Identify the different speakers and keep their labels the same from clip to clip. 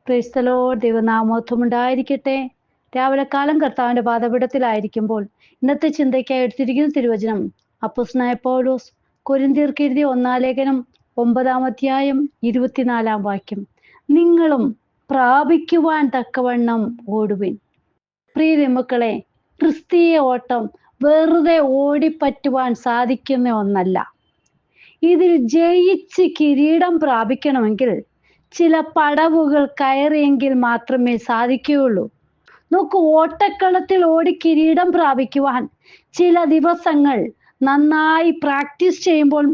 Speaker 1: Praise the Lord. ദൈവനാമോത്വം ഉണ്ടായിരിക്കട്ടെ. രാവിലെ കാലം കർത്താവിന്റെ പാദപീഠത്തിലായിരിക്കുമ്പോൾ ഇന്നത്തെ ചിന്തയ്ക്കായി എടുത്തിരിക്കുന്ന തിരുവചനം അപ്പോസ്തലനായ പൗലോസ് കൊരിന്ത്യർക്ക് എഴുതിയ 1-ാം ലേഖനം 9-ാം അധ്യായം 24-ാം വാക്യം. നിങ്ങളും പ്രാപിക്കുവാൻ തക്കവണ്ണം ഓടുവിൻ. പ്രിയ മക്കളെ, ക്രിസ്തീയ ഓട്ടം വെറുതെ ഓടിപ്പറ്റുവാൻ സാധിക്കുന്ന ഒന്നല്ല. ഇതിൽ ജയിച്ച് കിരീടം പ്രാപിക്കണമെങ്കിൽ ചില പടവുകൾ കയറിയെങ്കിൽ മാത്രമേ സാധിക്കുകയുള്ളൂ. നോക്കൂ, ഓട്ടക്കളത്തിൽ ഓടി കിരീടം പ്രാപിക്കുവാൻ ചില ദിവസങ്ങൾ നന്നായി പ്രാക്ടീസ് ചെയ്യുമ്പോൾ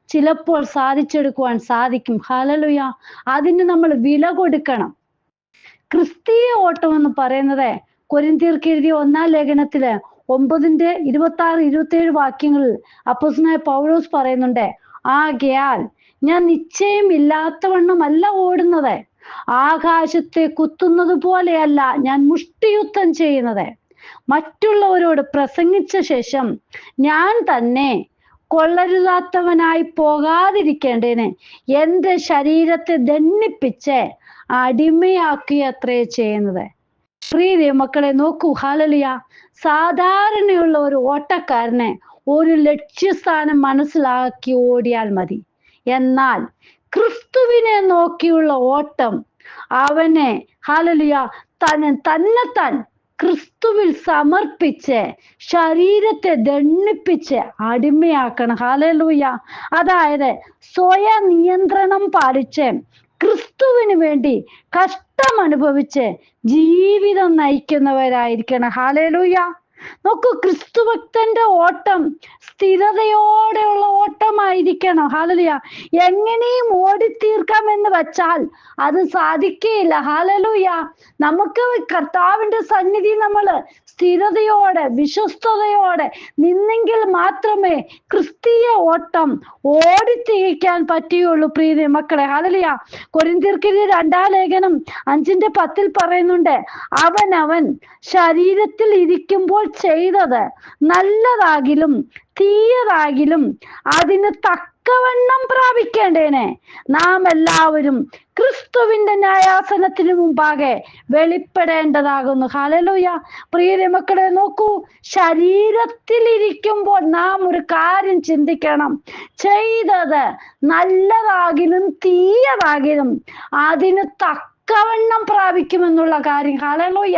Speaker 1: ചിലപ്പോൾ സാധിച്ചെടുക്കുവാൻ സാധിക്കും. ഹല്ലേലൂയ. അതിന് നമ്മൾ വില കൊടുക്കണം. ക്രിസ്തീയ ഓട്ടം എന്ന് പറയുന്നത് കൊരിന്ത്യർക്ക് എഴുതിയ 1-ാം ലേഖനത്തില് 9-ന്റെ 26-27 വാക്യങ്ങളിൽ അപ്പോസ്തലനായ പൗലോസ് പറയുന്നുണ്ട്, ആകയാൽ ഞാൻ നിശ്ചയമില്ലാത്തവണ്ണമല്ല ഓടുന്നത്, ആകാശത്തെ കുത്തുന്നത് പോലെയല്ല ഞാൻ മുഷ്ടിയുദ്ധം ചെയ്യുന്നത്. മറ്റുള്ളവരോട് പ്രസംഗിച്ച ശേഷം ഞാൻ തന്നെ കൊള്ളരുതാത്തവനായി പോകാതിരിക്കേണ്ടതിന് എൻ്റെ ശരീരത്തെ ദണ്ഡിപ്പിച്ച് അടിമയാക്കുകയത്രേ ചെയ്യുന്നത്. പ്രിയ മക്കളെ, നോക്കൂ, ഹല്ലേലൂയ. സാധാരണയുള്ള ഒരു ഓട്ടക്കാരനെ ഒരു ലക്ഷ്യസ്ഥാനം മനസ്സിലാക്കി ഓടിയാൽ മതി. എന്നാൽ ക്രിസ്തുവിനെ നോക്കിയുള്ള ഓട്ടം അവനെ ഹല്ലേലൂയ തന്നെത്താൻ ക്രിസ്തുവിൽ സമർപ്പിച്ച് ശരീരത്തെ ദണ്ഡിപ്പിച്ച് അടിമയാക്കണം. ഹല്ലേലൂയ. അതായത് സ്വയം നിയന്ത്രണം പാലിച്ച് ക്രിസ്തുവിന് വേണ്ടി കഷ്ടം അനുഭവിച്ച് ജീവിതം നയിക്കുന്നവരായിരിക്കണം. ഹല്ലേലൂയ. നോക്കൂ, ക്രിസ്തുഭക്തന്റെ ഓട്ടം സ്ഥിരതയോടെയുള്ള ഓട്ടമായിരിക്കണം. ഹല്ലേലൂയ. എങ്ങനെയും ഓടിത്തീർക്കാമെന്ന് വെച്ചാൽ അത് സാധിക്കുകയില്ല. ഹല്ലേലൂയ. നമുക്ക് കർത്താവിന്റെ സന്നിധി നമ്മൾ സ്ഥിരതയോടെ വിശ്വസ്തയോടെ നിന്നെങ്കിൽ മാത്രമേ ക്രിസ്തീയ ഓട്ടം ഓടിത്തീർക്കാൻ പറ്റുകയുള്ളൂ. പ്രിയ മക്കളെ, ഹല്ലേലൂയ. കൊരിന്ത്യർക്ക് 2-ാം ലേഖനം 5-ന്റെ 10 പറയുന്നുണ്ട്, അവൻ ശരീരത്തിൽ ഇരിക്കുമ്പോൾ ചെയ്തത് നല്ലതാകിലും തീയതാകിലും അതിന് തക്കവണ്ണം പ്രാപിക്കേണ്ടേനെ നാം എല്ലാവരും ക്രിസ്തുവിന്റെ ന്യായാസനത്തിന് മുമ്പാകെ വെളിപ്പെടേണ്ടതാകുന്നു. ഹല്ലേലൂയ. പ്രിയ മക്കളെ, നോക്കൂ, ശരീരത്തിൽ ഇരിക്കുമ്പോൾ നാം ഒരു കാര്യം ചിന്തിക്കണം. ചെയ്തത് നല്ലതാകിലും തീയതാകിലും അതിന് തക്കവണ്ണം പ്രാപിക്കുമെന്നുള്ള കാര്യം. ഹല്ലേലൂയ.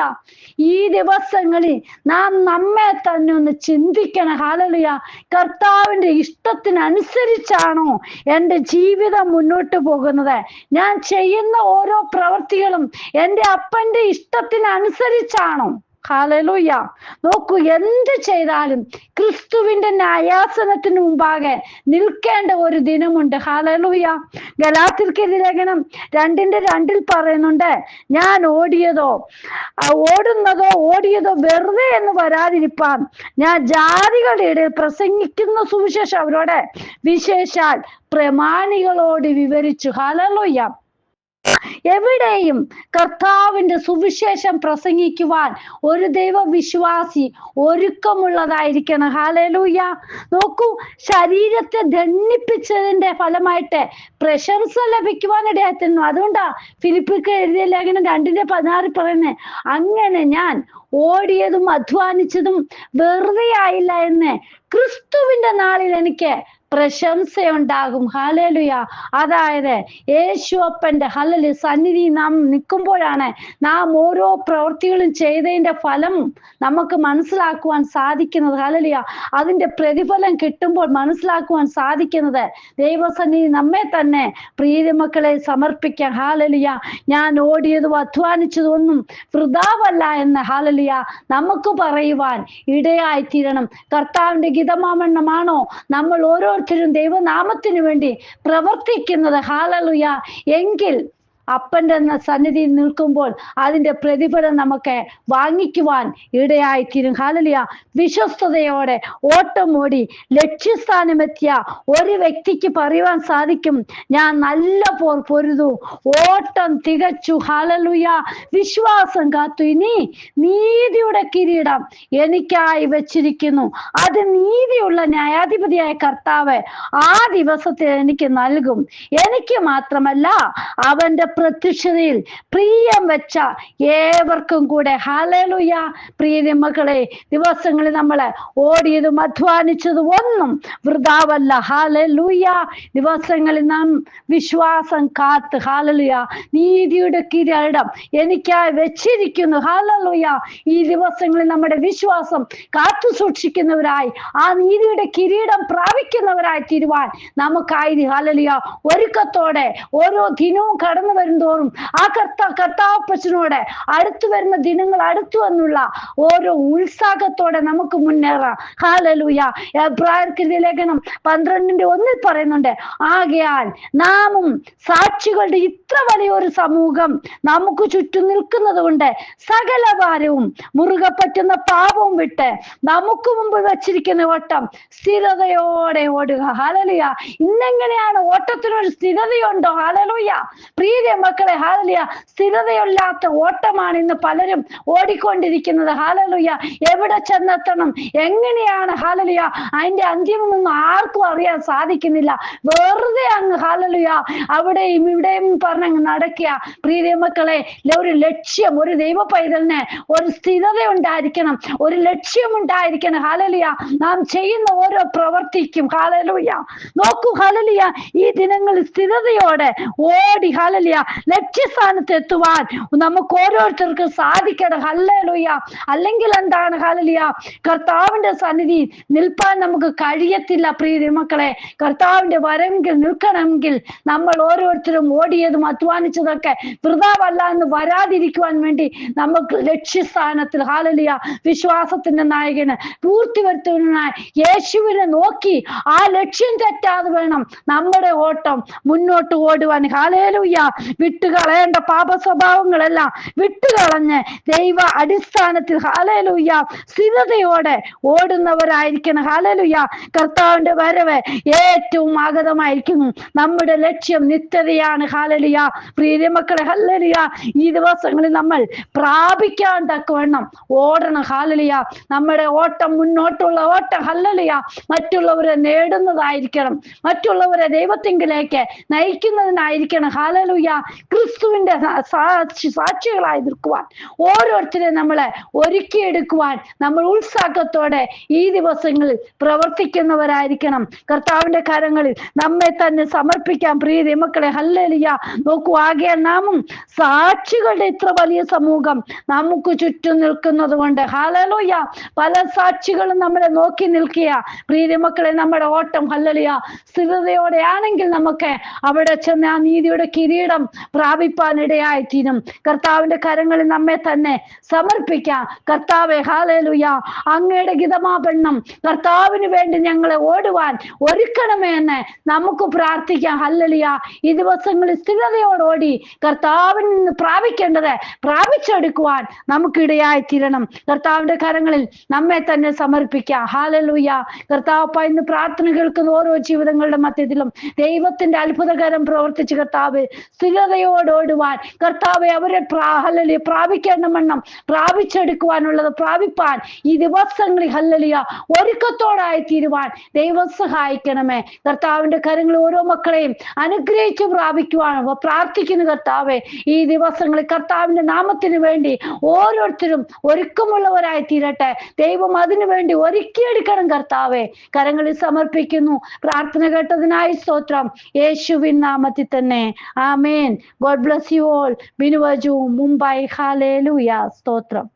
Speaker 1: ഈ ദിവസങ്ങളിൽ നാം നമ്മെ തന്നെ ഒന്ന് ചിന്തിക്കണം. ഹല്ലേലൂയ. കർത്താവിന്റെ ഇഷ്ടത്തിനനുസരിച്ചാണോ എൻ്റെ ജീവിതം മുന്നോട്ട് പോകുന്നത്? ഞാൻ ചെയ്യുന്ന ഓരോ പ്രവൃത്തികളും എൻ്റെ അപ്പന്റെ ഇഷ്ടത്തിനനുസരിച്ചാണോ? ഹല്ലേലൂയ. നോക്കൂ, എന്ത് ചെയ്താലും ക്രിസ്തുവിന്റെ ന്യായാസനത്തിന് മുമ്പാകെ നിൽക്കേണ്ട ഒരു ദിനമുണ്ട്. ഹല്ലേലൂയ. ഗലാത്യർക്ക് ലേഖനം 2-ന്റെ 2 പറയുന്നുണ്ട്, ഞാൻ ഓടിയതോ വെറുതെ എന്ന് വരാതിരിപ്പാൻ ഞാൻ ജാതികളുടെ ഇടയിൽ പ്രസംഗിക്കുന്ന സുവിശേഷം അവരോട് വിശേഷാൽ പ്രമാണികളോട് വിവരിച്ചു. ഹല്ലേലൂയ. എവിടെയും കർത്താവിന്റെ സുവിശേഷം പ്രസംഗിക്കുവാൻ ഒരു ദൈവവിശ്വാസി ഒരുക്കമുള്ളതായിരിക്കണം. ഹല്ലേലൂയ. നോക്കൂ, ശരീരത്തെ ദണ്ഡിപ്പിച്ചതിന്റെ ഫലമായിട്ട് പ്രശംസ ലഭിക്കുവാനിടയായിരുന്നു. അതുകൊണ്ടാ ഫിലിപ്പിക്ക് എഴുതിയ ലേഖനം 2-ന്റെ 16 പറയുന്നത്, അങ്ങനെ ഞാൻ ഓടിയതും അധ്വാനിച്ചതും വെറുതെ ആയില്ല എന്ന് ക്രിസ്തുവിന്റെ നാളിൽ എനിക്ക് പ്രശംസയുണ്ടാകും. ഹല്ലേലൂയ. അതായത് യേശു അപ്പന്റെ ഹല്ലേലൂയ സന്നിധി നാം നിൽക്കുമ്പോഴാണ് നാം ഓരോ പ്രവൃത്തികളും ചെയ്തതിന്റെ ഫലം നമുക്ക് മനസ്സിലാക്കുവാൻ സാധിക്കുന്നത്. ഹല്ലേലൂയ. അതിന്റെ പ്രതിഫലം കിട്ടുമ്പോൾ മനസ്സിലാക്കുവാൻ സാധിക്കുന്നത് ദൈവസന്നിധി നമ്മെ തന്നെ പ്രിയ മക്കളെ സമർപ്പിക്കാം. ഹല്ലേലൂയ. ഞാൻ ഓടിയതും അധ്വാനിച്ചതും ഒന്നും വൃഥാവല്ല എന്ന് ഹല്ലേലൂയ നമുക്ക് പറയുവാൻ ഇടയായി തീരണം. കർത്താവിന്റെ ഗിതമാമണ്ണമാണോ നമ്മൾ ഓരോരുത്തരും ദൈവനാമത്തിന് വേണ്ടി പ്രവർത്തിക്കുന്നത്? ഹല്ലേലൂയ. എങ്കിൽ അപ്പന്റെ സന്നിധിയിൽ നിൽക്കുമ്പോൾ അതിന്റെ പ്രതിഫലം നമുക്ക് വാങ്ങിക്കുവാൻ ഇടയായിത്തീരും. ഹല്ലേലൂയ. വിശ്വസ്തയോടെ ഓട്ടം ഓടി ലക്ഷ്യസ്ഥാനമെത്തിയ ഒരു വ്യക്തിക്ക് പറയുവാൻ സാധിക്കും, ഞാൻ നല്ല പോർ പൊരുതു, ഓട്ടം തികച്ചു. ഹല്ലേലൂയ. വിശ്വാസം കാത്തു, ഇനി നീതിയുടെ കിരീടം എനിക്കായി വെച്ചിരിക്കുന്നു, അത് നീതിയുള്ള ന്യായാധിപതിയായ കർത്താവ് ആ ദിവസത്തിൽ എനിക്ക് നൽകും. എനിക്ക് മാത്രമല്ല, അവന്റെ പ്രത്യക്ഷതയിൽ പ്രിയം വെച്ച ഏവർക്കും കൂടെ ഹല്ലേലൂയ. പ്രിയ മക്കളെ, ദിവസങ്ങളിൽ നമ്മൾ ഓടിയതും അധ്വാനിച്ചതും ഒന്നും വൃഥാവല്ല. ഹല്ലേലൂയ. ദിവസങ്ങളിൽ നാം വിശ്വാസം കാത്ത് ഹല്ലേലൂയ നീതിയുടെ കിരീടം എനിക്കായി വെച്ചിരിക്കുന്നു. ഹല്ലേലൂയ. ഈ ദിവസങ്ങളിൽ നമ്മുടെ വിശ്വാസം കാത്തു സൂക്ഷിക്കുന്നവരായി ആ നീതിയുടെ കിരീടം പ്രാപിക്കുന്നവരായി തീരുവാൻ നമുക്കായി ഹല്ലേലൂയ ഒരുക്കത്തോടെ ഓരോ ദിനവും കടന്നു വരുന്തോറും ആ കർത്താവപ്പച്ചനോട് അടുത്തു വരുന്ന ദിനങ്ങൾ അടുത്തു എന്നുള്ള ഓരോ ഉത്സാഹത്തോടെ നമുക്ക് മുന്നേറാം. ഹല്ലേലൂയ. എബ്രായർക്കെഴുതിയ ലേഖനം 12:1 പറയുന്നുണ്ട്, ആകയാൽ നാമും സാക്ഷികളുടെ ഇത്ര വലിയൊരു സമൂഹം നമുക്ക് ചുറ്റും നിൽക്കുന്നത് കൊണ്ട് സകല ഭാരവും മുറുകെ പറ്റുന്ന പാപവും വിട്ട് നമുക്ക് മുമ്പ് വെച്ചിരിക്കുന്ന ഓട്ടം സ്ഥിരതയോടെ ഓടുക. ഹല്ലേലൂയ. ഇന്നെങ്ങനെയാണ് ഓട്ടത്തിനൊരു സ്ഥിരതയുണ്ടോ? ഹല്ലേലൂയ. പ്രിയ മക്കളെ, ഹല്ലേലൂയ, സ്ഥിരതയില്ലാത്ത ഓട്ടമാണ് ഇന്ന് പലരും ഓടിക്കൊണ്ടിരിക്കുന്നത്. ഹല്ലേലൂയ. എവിടെ ചെന്നെത്തണം, എങ്ങനെയാണ് ഹല്ലേലൂയ അതിന്റെ അന്ത്യമൊന്നും ആർക്കും അറിയാൻ സാധിക്കുന്നില്ല. വെറുതെ അങ്ങ് ഹല്ലേലൂയ അവിടെയും ഇവിടെയും പറഞ്ഞങ്ങ് നടക്കുക. പ്രിയ മക്കളെ, ഒരു ലക്ഷ്യം, ഒരു ദൈവ പൈതലിന് ഒരു സ്ഥിരത ഉണ്ടായിരിക്കണം, ഒരു ലക്ഷ്യമുണ്ടായിരിക്കണം. ഹല്ലേലൂയ. നാം ചെയ്യുന്ന ഓരോ പ്രവർത്തിക്കും ഹല്ലേലൂയ നോക്കൂ. ഹല്ലേലൂയ. ഈ ദിനങ്ങളിൽ സ്ഥിരതയോടെ ഓടി ഹല്ലേലൂയ ലക്ഷ്യസ്ഥാനത്ത് എത്തുവാൻ നമുക്ക് ഓരോരുത്തർക്കും സാധിക്കണം. ഹല്ലേലൂയ. അല്ലെങ്കിൽ എന്താണ് ഹല്ലേലൂയ, കർത്താവിന്റെ സന്നിധി നിൽപ്പാൻ നമുക്ക് കഴിയത്തില്ല. പ്രിയ മക്കളെ, കർത്താവിന്റെ വരമെങ്കിൽ നിൽക്കണമെങ്കിൽ നമ്മൾ ഓരോരുത്തരും ഓടിയതും അധ്വാനിച്ചതൊക്കെ വൃഥാവല്ല എന്ന് വരാതിരിക്കുവാൻ വേണ്ടി നമുക്ക് ലക്ഷ്യസ്ഥാനത്തിൽ ഹല്ലേലൂയ വിശ്വാസത്തിന്റെ നായകന് പൂർത്തി വരുത്തുവാനായി യേശുവിനെ നോക്കി ആ ലക്ഷ്യം തെറ്റാതെ വേണം നമ്മുടെ ഓട്ടം മുന്നോട്ട് ഓടുവാൻ. ഹല്ലേലൂയ. വിട്ടുകളയേണ്ട പാപ സ്വഭാവങ്ങളെല്ലാം വിട്ടുകളഞ്ഞ് ദൈവ അടിസ്ഥാനത്തിൽ ഹല്ലേലൂയ സ്ഥിരതയോടെ ഓടുന്നവരായിരിക്കണം. ഹല്ലേലൂയ. കർത്താവിന്റെ വരവ് ഏറ്റവും ആഗതമായിരിക്കുന്നു. നമ്മുടെ ലക്ഷ്യം നിത്യതയാണ്. ഹല്ലേലൂയ. പ്രിയ മക്കളെ, ഹല്ലേലൂയ, ഈ ദിവസങ്ങളിൽ നമ്മൾ പ്രാപിക്കാൻ തക്കവണ്ണം ഓടണം. ഹല്ലേലൂയ. നമ്മുടെ ഓട്ടം മുന്നോട്ടുള്ള ഓട്ടം ഹല്ലേലൂയ മറ്റുള്ളവരെ നേടുന്നതായിരിക്കണം, മറ്റുള്ളവരെ ദൈവത്തിങ്കിലേക്ക് നയിക്കുന്നതിനായിരിക്കണം. ഹല്ലേലൂയ. ക്രിസ്തുവിന്റെ സാക്ഷികളായി നിൽക്കുവാൻ ഓരോരുത്തരെ നമ്മളെ ഒരുക്കിയെടുക്കുവാൻ നമ്മൾ ഉത്സാഹത്തോടെ ഈ ദിവസങ്ങളിൽ പ്രവർത്തിക്കുന്നവരായിരിക്കണം. കർത്താവിന്റെ കരങ്ങളിൽ നമ്മെ തന്നെ സമർപ്പിക്കാൻ. പ്രിയ മക്കളെ, ഹല്ലേലൂയ. നോക്കൂ, ആകയാൽ നാമും സാക്ഷികളുടെ ഇത്ര വലിയ സമൂഹം നമുക്ക് ചുറ്റും നിൽക്കുന്നത് കൊണ്ട് ഹല്ലേലൂയ പല സാക്ഷികളും നമ്മളെ നോക്കി നിൽക്കുക. പ്രിയ മക്കളെ, നമ്മുടെ ഓട്ടം ഹല്ലേലൂയ സ്ഥിരതയോടെ ആണെങ്കിൽ നമുക്ക് അവിടെ ചെന്ന് ആ നീതിയുടെ കിരീടം പ്രാപിപ്പാൻ ഇടയായിത്തീരും. കർത്താവിന്റെ കരങ്ങളിൽ നമ്മെ തന്നെ സമർപ്പിക്കാം. കർത്താവേ, ഹല്ലേലൂയ, അങ്ങയുടെ ഗിതമാപണ്ണം കർത്താവിന് വേണ്ടി ഞങ്ങളെ ഓടുവാൻ ഒരുക്കണമേ എന്ന് നമുക്ക് പ്രാർത്ഥിക്കാം. ഹല്ലേലൂയ. ഈ ദിവസങ്ങളിൽ സ്ഥിരതയോടോടി കർത്താവിൽ നിന്ന് പ്രാപിക്കേണ്ടത് പ്രാപിച്ചെടുക്കുവാൻ നമുക്കിടയായി തീരണം. കർത്താവിന്റെ കരങ്ങളിൽ നമ്മെ തന്നെ സമർപ്പിക്കാം. ഹല്ലേലൂയ. കർത്താവ് ഇന്ന് പ്രാർത്ഥന കേൾക്കുന്ന ഓരോ ജീവിതങ്ങളുടെ മധ്യത്തിലും ദൈവത്തിന്റെ അത്ഭുതകരം പ്രവർത്തിച്ച് കർത്താവ് സ്ഥിരതയോടോടുവാൻ, കർത്താവെ അവരെ ഹല്ലേലൂയ പ്രാപിക്കേണ്ട വണ്ണം പ്രാപിച്ചെടുക്കുവാനുള്ളത് പ്രാപിപ്പാൻ ഈ ദിവസങ്ങളിൽ ഹല്ലേലൂയ ഒരുക്കത്തോടായി തീരുവാൻ ദൈവം സഹായിക്കണമേ. കർത്താവിന്റെ കരങ്ങളിൽ ഓരോ മക്കളെയും അനുഗ്രഹിച്ച് പ്രാപിക്കുവാൻ പ്രാർത്ഥിക്കുന്നു. കർത്താവെ, ഈ ദിവസങ്ങളിൽ കർത്താവിന്റെ നാമത്തിന് വേണ്ടി ഓരോരുത്തരും ഒരുക്കമുള്ളവരായി തീരട്ടെ. ദൈവം അതിനു വേണ്ടി ഒരുക്കിയെടുക്കണം. കർത്താവെ, കരങ്ങളിൽ സമർപ്പിക്കുന്നു. പ്രാർത്ഥന കേട്ടതിനായി സ്തോത്രം. യേശുവിൻ നാമത്തിൽ തന്നെ ആമേൻ. God bless you all. Binuvaju, Mumbai. ഹല്ലേലൂയ. സ്തോത്രം.